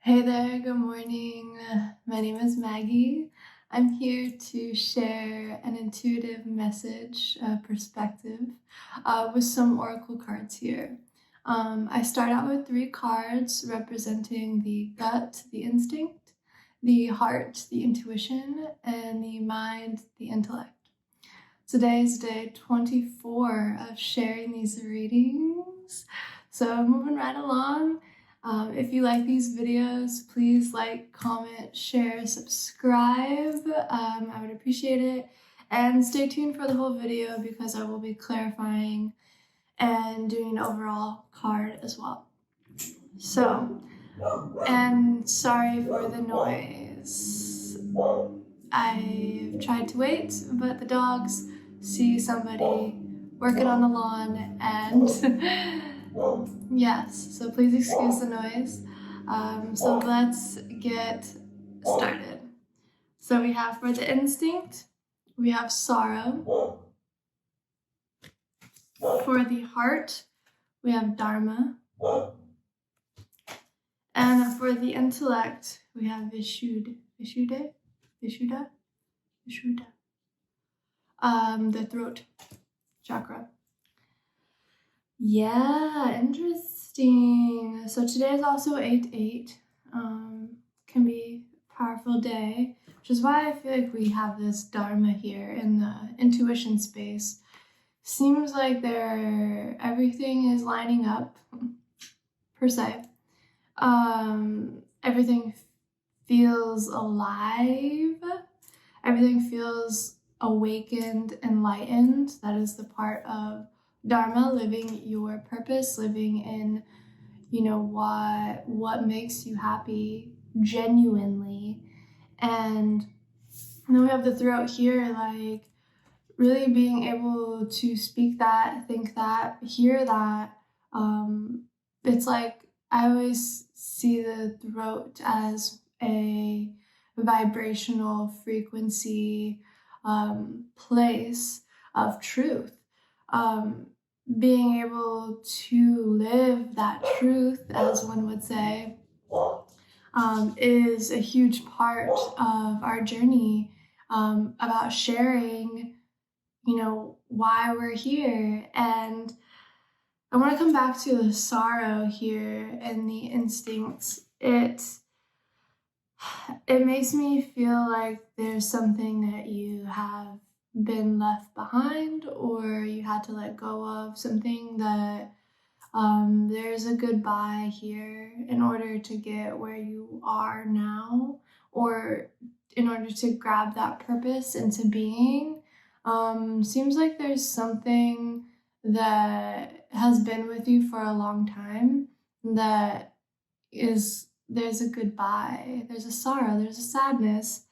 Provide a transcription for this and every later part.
Hey there, good morning. My name is Maggie. I'm here to share an intuitive message, perspective, with some oracle cards here. I start out with 3 cards representing the gut, the instinct, the heart, the intuition, and the mind, the intellect. Today is day 24 of sharing these readings, so moving right along. If you like these videos, please like, comment, share, subscribe. I would appreciate it. And stay tuned for the whole video because I will be clarifying and doing an overall card as well. So, and sorry for the noise. I've tried to wait, but the dogs see somebody working on the lawn and yes, so please excuse the noise. So let's get started. So we have for the instinct, we have sorrow. For the heart, we have dharma. And for the intellect, we have Vishuddha. The throat chakra. Yeah, interesting. So today is also 8/8. Can be a powerful day, which is why I feel like we have this dharma here in the intuition space. Seems like everything is lining up, per se. Everything feels alive. Everything feels awakened, enlightened. That is the part of dharma, living your purpose, living in, what makes you happy genuinely. And then we have the throat here, like really being able to speak that, think that, hear that. It's like I always see the throat as a vibrational frequency place of truth. Being able to live that truth, as one would say, is a huge part of our journey, about sharing, why we're here. And I want to come back to the sorrow here and the instincts. It makes me feel like there's something that you have been left behind, or you had to let go of, something that there's a goodbye here in order to get where you are now, or in order to grab that purpose into being. Seems like there's something that has been with you for a long time that there's a goodbye, there's a sorrow, there's a sadness,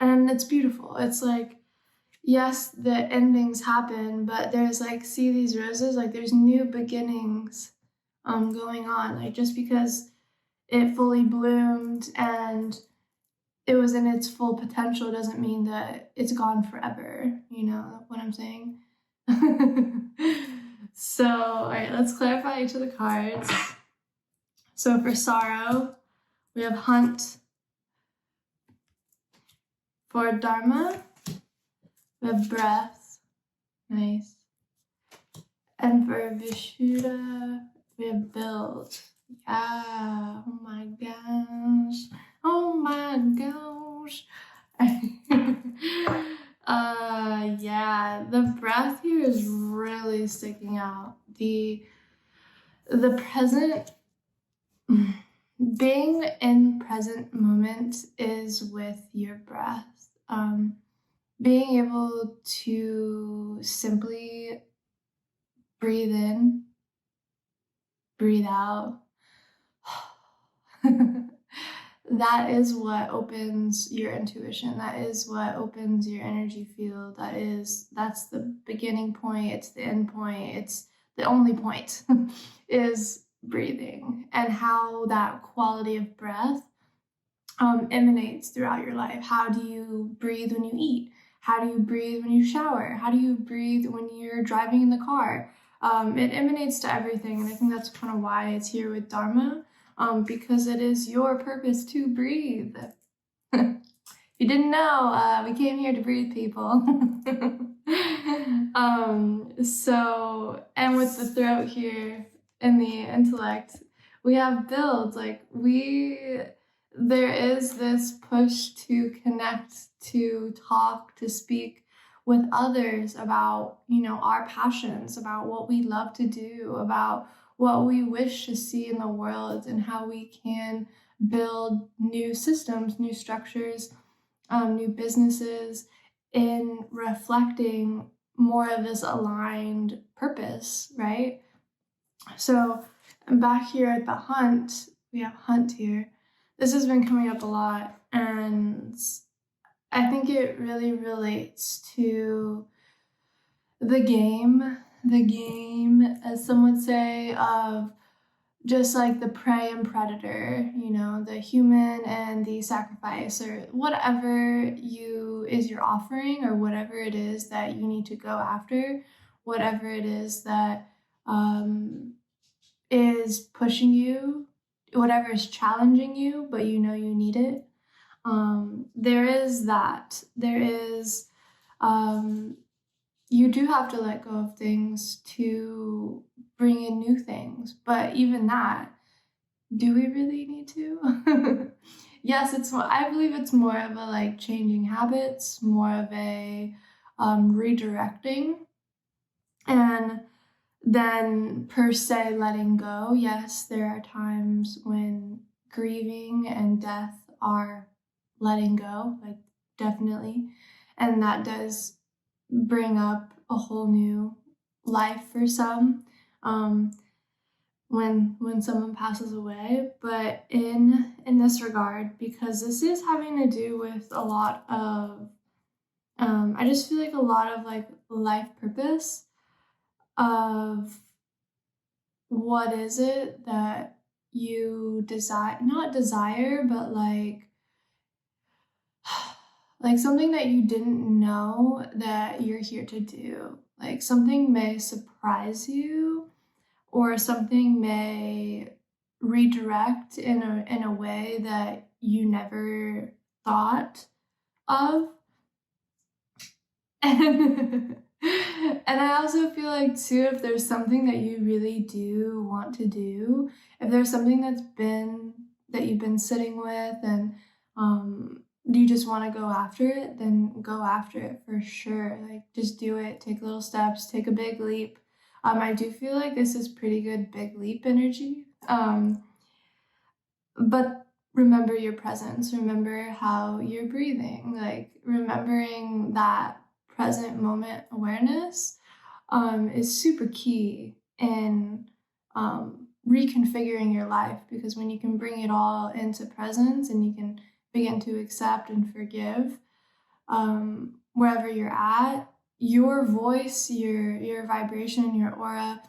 and it's beautiful. It's like, yes, the endings happen, but there's like, see these roses, like there's new beginnings going on. Like just because it fully bloomed and it was in its full potential doesn't mean that it's gone forever. You know what I'm saying? So, all right, let's clarify each of the cards. So for sorrow, we have hunt. For dharma, we have breath. Nice. And for Vishuddha, we have build. Yeah. Oh my gosh. Oh my gosh. Yeah, the breath here is really sticking out. The present, being in present moment is with your breath. Being able to simply breathe in, breathe out. That is what opens your intuition. That is what opens your energy field. That's the beginning point. It's the end point. It's the only point is breathing, and how that quality of breath emanates throughout your life. How do you breathe when you eat? How do you breathe when you shower? How do you breathe when you're driving in the car? It emanates to everything, and I think that's kind of why it's here with dharma. because it is your purpose to breathe. If you didn't know, we came here to breathe, people. And with the throat here and the intellect, we have build. There is this push to connect, to talk, to speak with others about, our passions, about what we love to do, about what we wish to see in the world, and how we can build new systems, new structures, new businesses, in reflecting more of this aligned purpose, right? So back here at the hunt, we have hunt here. This has been coming up a lot, and I think it really relates to the game, as some would say, of just like the prey and predator, the human and the sacrifice, or whatever is your offering, or whatever it is that you need to go after, whatever it is that is pushing you, whatever is challenging you, but you need it. There is that. There is, you do have to let go of things to bring in new things. But even that, do we really need to? Yes, I believe it's more of a changing habits, more of a redirecting, and then per se letting go. Yes, there are times when grieving and death are letting go, definitely. And that does bring up a whole new life for some when someone passes away. But in this regard, because this is having to do with a lot of I just feel like a lot of life purpose, of what is it that you not desire, but something that you didn't know that you're here to do. Something may surprise you, or something may redirect in a way that you never thought of. And I also feel like too, if there's something that you really do want to do, if there's something that you've been sitting with, and you just want to go after it, then go after it for sure. Just do it. Take little steps. Take a big leap. I do feel like this is pretty good big leap energy. But remember your presence. Remember how you're breathing. Remembering that present moment awareness is super key in reconfiguring your life, because when you can bring it all into presence, and you can begin to accept and forgive wherever you're at, your voice, your vibration, your aura,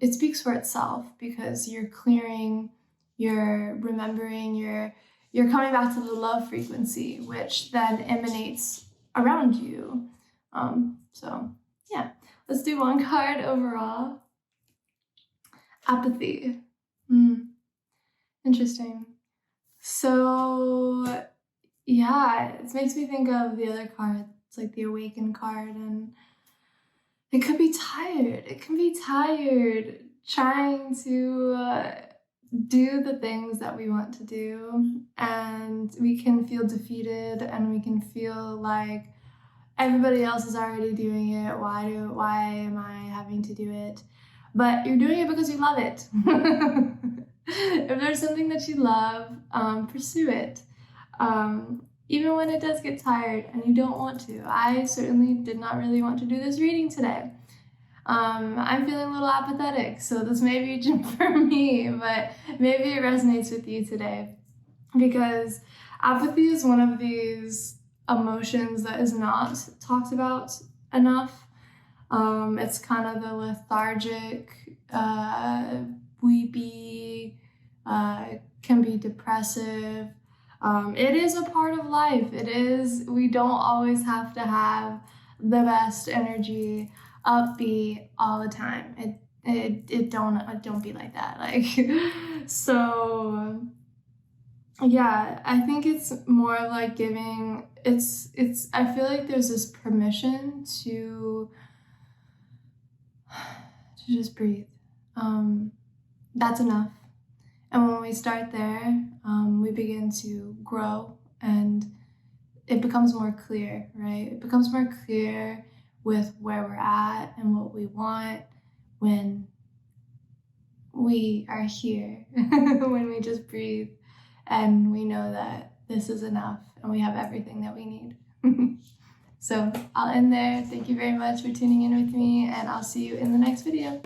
it speaks for itself, because you're clearing, you're remembering, you're coming back to the love frequency, which then emanates around you. So yeah, let's do one card overall. Apathy. Interesting. So yeah, it makes me think of the other card. It's the Awaken card, and it could be tired. It can be tired trying to do the things that we want to do, and we can feel defeated, and we can feel like everybody else is already doing it. Why am I having to do it? But you're doing it because you love it. If there's something that you love, pursue it. Even when it does get tired and you don't want to. I certainly did not really want to do this reading today. I'm feeling a little apathetic, so this may be for me, but maybe it resonates with you today, because apathy is one of these emotions that is not talked about enough. It's kind of the lethargic, weepy, can be depressive. It is a part of life. We don't always have to have the best energy, upbeat all the time. it don't be like that. Like, so yeah, I think it's more of like giving, I feel like there's this permission to just breathe. That's enough. And when we start there, we begin to grow, and it becomes more clear, right? It becomes more clear with where we're at and what we want when we are here, when we just breathe and we know that this is enough and we have everything that we need. So I'll end there. Thank you very much for tuning in with me, and I'll see you in the next video.